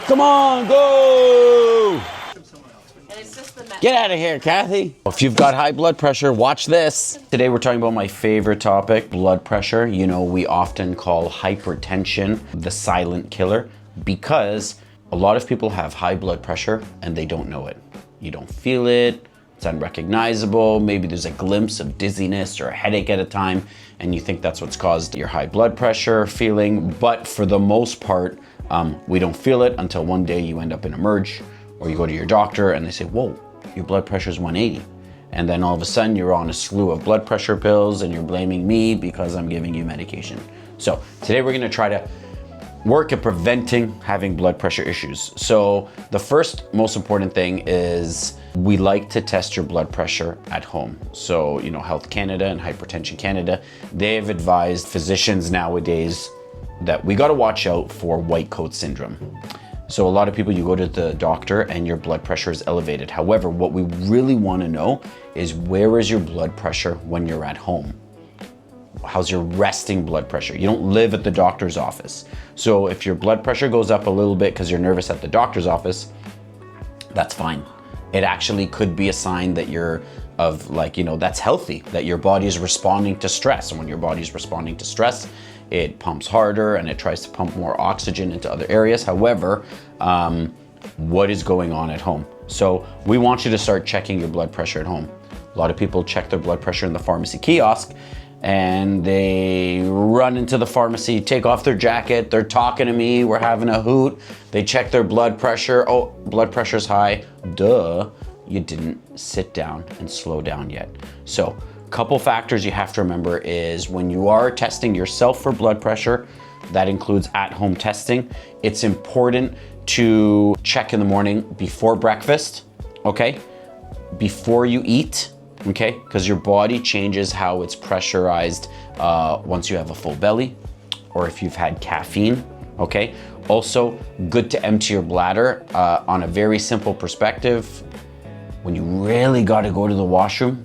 Come on, go! It's just the Get out of here, Kathy. If you've got high blood pressure, watch this. Today we're talking about my favorite topic, blood pressure. You know, we often call hypertension the silent killer because a lot of people have high blood pressure and they don't know it. You don't feel it, it's unrecognizable. Maybe there's a glimpse of dizziness or a headache at a time and you think that's what's caused your high blood pressure feeling. But for the most part, we don't feel it until one day you end up in a merge or you go to your doctor and they say, whoa, your blood pressure is 180. And then all of a sudden you're on a slew of blood pressure pills and you're blaming me because I'm giving you medication. So today we're gonna try to work at preventing having blood pressure issues. So the first most important thing is we like to test your blood pressure at home. So, you know, Health Canada and Hypertension Canada, they've advised physicians nowadays that we gotta watch out for white coat syndrome. So a lot of people, you go to the doctor and your blood pressure is elevated. However, what we really wanna know is where is your blood pressure when you're at home? How's your resting blood pressure? You don't live at the doctor's office. So if your blood pressure goes up a little bit because you're nervous at the doctor's office, that's fine. It actually could be a sign that you're of like, you know, that's healthy, that your body is responding to stress. And when your body is responding to stress, it pumps harder and it tries to pump more oxygen into other areas. However, what is going on at home? So we want you to start checking your blood pressure at home. A lot of people check their blood pressure in the pharmacy kiosk and they run into the pharmacy, take off their jacket, they're talking to me, we're having a hoot, they check their blood pressure, oh, blood pressure's high, duh, you didn't sit down and slow down yet. So a couple factors you have to remember is when you are testing yourself for blood pressure, that includes at-home testing, it's important to check in the morning before breakfast, okay? Before you eat, okay? Because your body changes how it's pressurized once you have a full belly or if you've had caffeine, okay? Also, good to empty your bladder on a very simple perspective. When you really gotta go to the washroom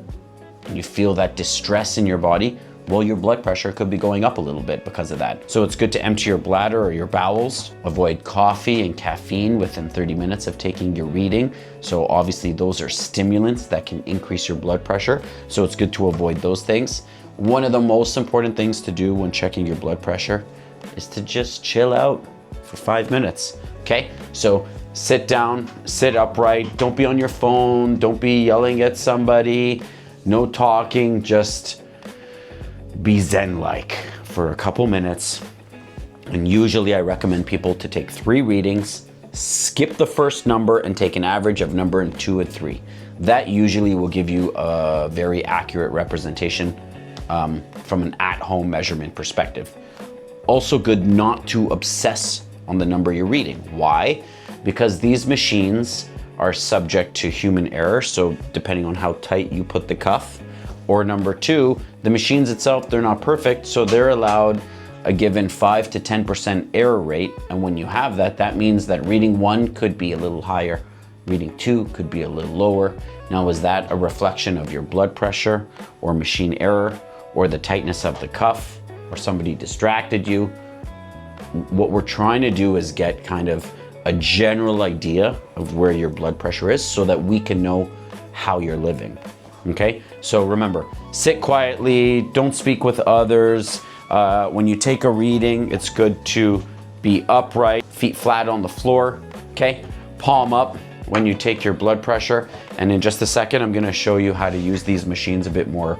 and you feel that distress in your body, well, your blood pressure could be going up a little bit because of that. So it's good to empty your bladder or your bowels, avoid coffee and caffeine within 30 minutes of taking your reading. So obviously those are stimulants that can increase your blood pressure. So it's good to avoid those things. One of the most important things to do when checking your blood pressure is to just chill out for 5 minutes, okay? So sit down, sit upright, don't be on your phone, don't be yelling at somebody, no talking, just be zen-like for a couple minutes. And usually I recommend people to take 3 readings, skip the first number and take an average of number 2 and 3. That usually will give you a very accurate representation from an at-home measurement perspective. Also good not to obsess on the number you're reading. Why? Because these machines are subject to human error. So depending on how tight you put the cuff, or number 2, the machines itself, they're not perfect, so they're allowed a given 5 to 10% error rate. And when you have that, that means that reading 1 could be a little higher, reading 2 could be a little lower. Now, is that a reflection of your blood pressure or machine error or the tightness of the cuff or somebody distracted you? What we're trying to do is get kind of a general idea of where your blood pressure is so that we can know how you're living. Okay, so remember, sit quietly, don't speak with others. When you take a reading, it's good to be upright, feet flat on the floor, okay? Palm up when you take your blood pressure. And in just a second, I'm gonna show you how to use these machines a bit more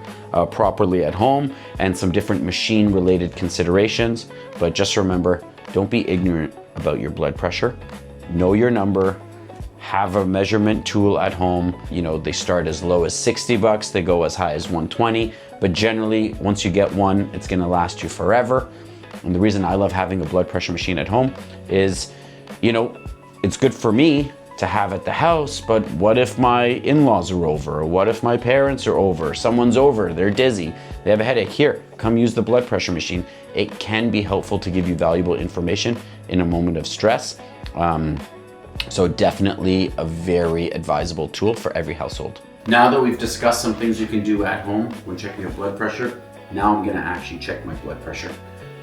properly at home and some different machine-related considerations. But just remember, don't be ignorant about your blood pressure. Know your number. Have a measurement tool at home. You know, they start as low as $60, they go as high as $120, but generally, once you get one, it's gonna last you forever. And the reason I love having a blood pressure machine at home is, you know, it's good for me to have at the house, but what if my in-laws are over? Or what if my parents are over? Someone's over, they're dizzy, they have a headache. Here, come use the blood pressure machine. It can be helpful to give you valuable information in a moment of stress. So definitely a very advisable tool for every household. Now that we've discussed some things you can do at home when checking your blood pressure, now I'm gonna actually check my blood pressure.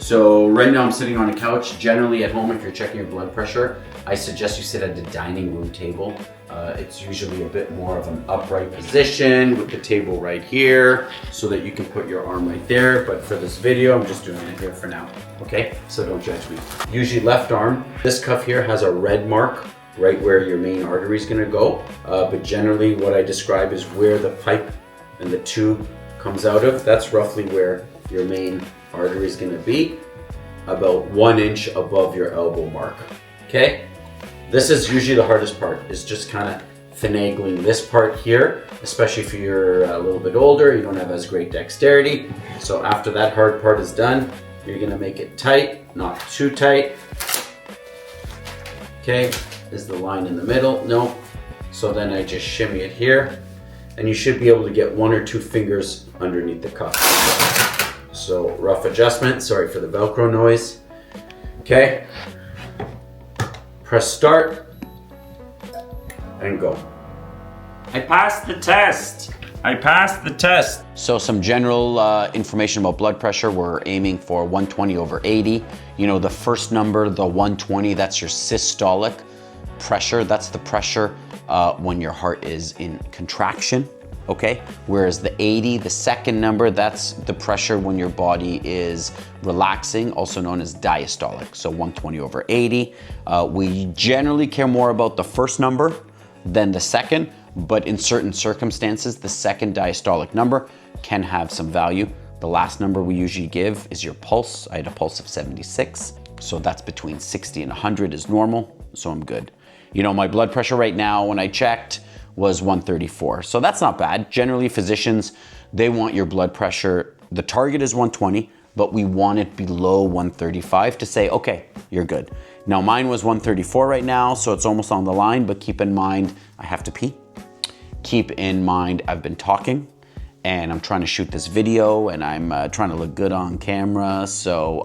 So right now I'm sitting on a couch. Generally at home, if you're checking your blood pressure, I suggest you sit at the dining room table. It's usually a bit more of an upright position with the table right here so that you can put your arm right there. But for this video, I'm just doing it here for now, okay? So don't judge me. Usually left arm. This cuff here has a red mark right where your main artery is gonna go. But generally what I describe is where the pipe and the tube comes out of. That's roughly where your main artery is gonna be, about 1 inch above your elbow mark, okay? This is usually the hardest part, is just kind of finagling this part here, especially if you're a little bit older, you don't have as great dexterity. So after that hard part is done, you're gonna make it tight, not too tight. Okay, is the line in the middle? No. So then I just shimmy it here, and you should be able to get 1 or 2 fingers underneath the cuff. So rough adjustment, sorry for the Velcro noise. Okay, press start and go. I passed the test. I passed the test. So some general information about blood pressure. We're aiming for 120/80. You know, the first number, the 120, that's your systolic pressure. That's the pressure when your heart is in contraction. Okay, whereas the 80, the second number, that's the pressure when your body is relaxing, also known as diastolic. So 120/80. We generally care more about the first number than the second, but in certain circumstances, the second diastolic number can have some value. The last number we usually give is your pulse. I had a pulse of 76, so that's between 60 and 100 is normal, so I'm good. You know, my blood pressure right now, when I checked, was 134. So that's not bad. Generally, physicians, they want your blood pressure, the target is 120, but we want it below 135 to say, okay, you're good. Now mine was 134 right now, so it's almost on the line, but keep in mind, I have to pee. Keep in mind, I've been talking and I'm trying to shoot this video and I'm trying to look good on camera. So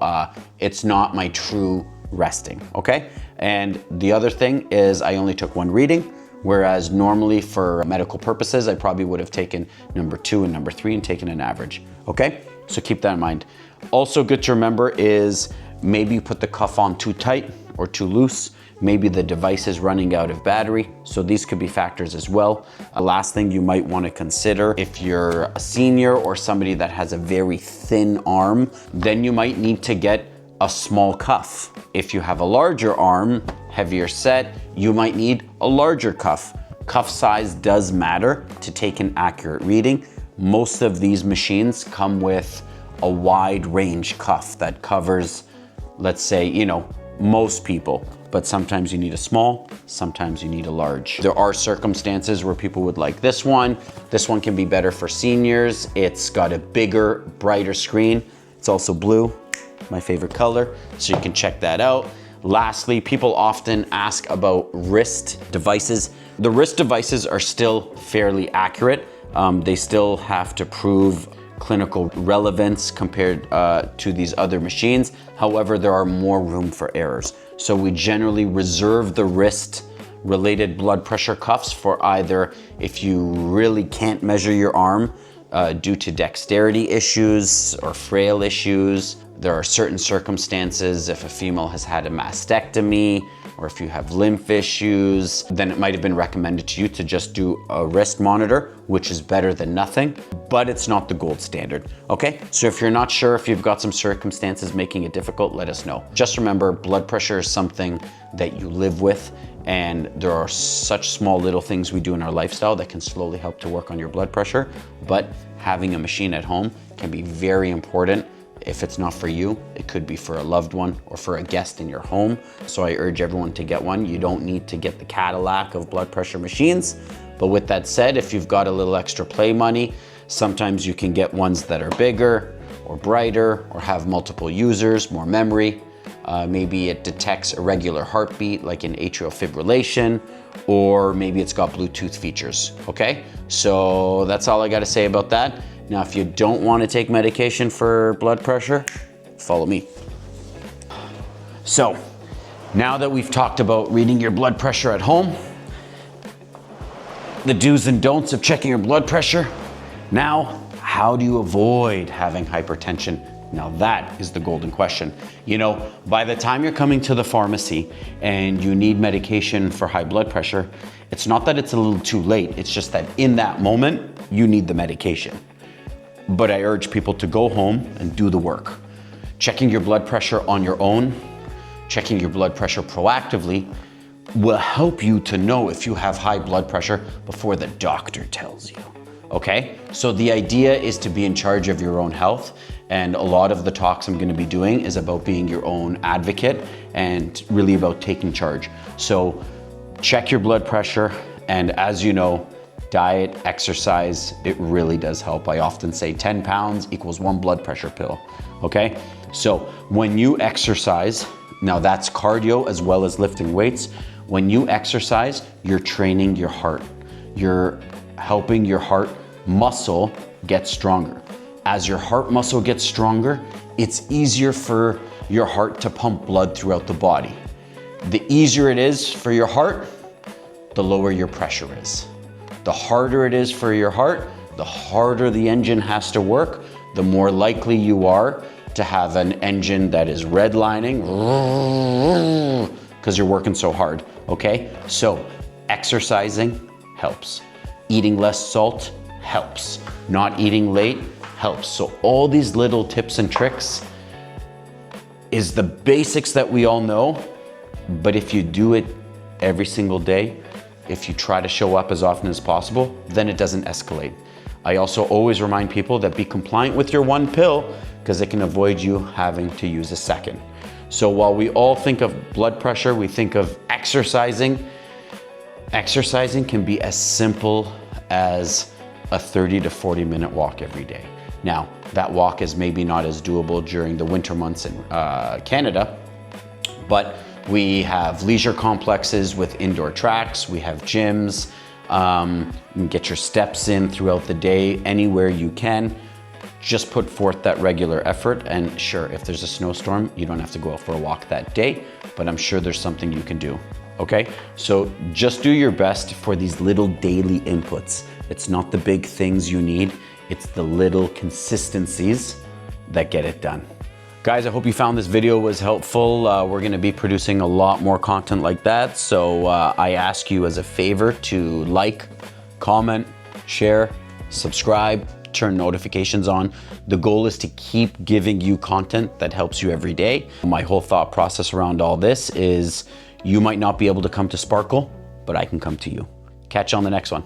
it's not my true resting, okay? And the other thing is I only took 1 reading. Whereas normally for medical purposes, I probably would have taken number 2 and number 3 and taken an average, okay? So keep that in mind. Also good to remember is maybe you put the cuff on too tight or too loose. Maybe the device is running out of battery. So these could be factors as well. A last thing you might want to consider, if you're a senior or somebody that has a very thin arm, then you might need to get a small cuff. If you have a larger arm, heavier set, you might need a larger cuff. Cuff size does matter to take an accurate reading. Most of these machines come with a wide range cuff that covers, let's say, you know, most people, but sometimes you need a small, sometimes you need a large. There are circumstances where people would like this one. This one can be better for seniors. It's got a bigger, brighter screen. It's also blue, my favorite color, so you can check that out. Lastly, people often ask about wrist devices. The wrist devices are still fairly accurate. They still have to prove clinical relevance compared to these other machines. However, there are more room for errors. So we generally reserve the wrist related blood pressure cuffs for either if you really can't measure your arm due to dexterity issues or frail issues. There are certain circumstances, if a female has had a mastectomy or if you have lymph issues, then it might have been recommended to you to just do a wrist monitor, which is better than nothing, but it's not the gold standard, okay? So if you're not sure, if you've got some circumstances making it difficult, let us know. Just remember, blood pressure is something that you live with, and there are such small little things we do in our lifestyle that can slowly help to work on your blood pressure, but having a machine at home can be very important. If it's not for you, it could be for a loved one or for a guest in your home. So I urge everyone to get one. You don't need to get the Cadillac of blood pressure machines. But with that said, if you've got a little extra play money, sometimes you can get ones that are bigger or brighter or have multiple users, more memory. Maybe it detects irregular heartbeat like in atrial fibrillation, or maybe it's got Bluetooth features, okay? So that's all I gotta say about that. Now, if you don't want to take medication for blood pressure, follow me. So, now that we've talked about reading your blood pressure at home, the do's and don'ts of checking your blood pressure, now, how do you avoid having hypertension Now that is the golden question. You know, by the time you're coming to the pharmacy and you need medication for high blood pressure, it's not that it's a little too late, it's just that in that moment, you need the medication. But I urge people to go home and do the work. Checking your blood pressure on your own, checking your blood pressure proactively will help you to know if you have high blood pressure before the doctor tells you. Okay? So the idea is to be in charge of your own health, and a lot of the talks I'm gonna be doing is about being your own advocate and really about taking charge. So check your blood pressure, and as you know, diet, exercise, it really does help. I often say 10 pounds equals 1 blood pressure pill, okay? So when you exercise, now that's cardio as well as lifting weights. When you exercise, you're training your heart. You're helping your heart muscle get stronger. As your heart muscle gets stronger, it's easier for your heart to pump blood throughout the body. The easier it is for your heart, the lower your pressure is. The harder it is for your heart, the harder the engine has to work, the more likely you are to have an engine that is redlining because you're working so hard, okay? So exercising helps. Eating less salt helps. Not eating late helps. So all these little tips and tricks is the basics that we all know, but if you do it every single day, if you try to show up as often as possible, then it doesn't escalate. I also always remind people that be compliant with your 1 pill because it can avoid you having to use a second. So while we all think of blood pressure, we think of exercising. Exercising can be as simple as a 30 to 40 minute walk every day. Now, that walk is maybe not as doable during the winter months in Canada, but we have leisure complexes with indoor tracks, we have gyms, you can get your steps in throughout the day anywhere you can. Just put forth that regular effort, and sure, if there's a snowstorm, you don't have to go out for a walk that day, but I'm sure there's something you can do, okay? So just do your best for these little daily inputs. It's not the big things you need, it's the little consistencies that get it done. Guys, I hope you found this video was helpful. We're gonna be producing a lot more content like that, so I ask you as a favor to like, comment, share, subscribe, turn notifications on. The goal is to keep giving you content that helps you every day. My whole thought process around all this is you might not be able to come to Sparkle, but I can come to you. Catch you on the next one.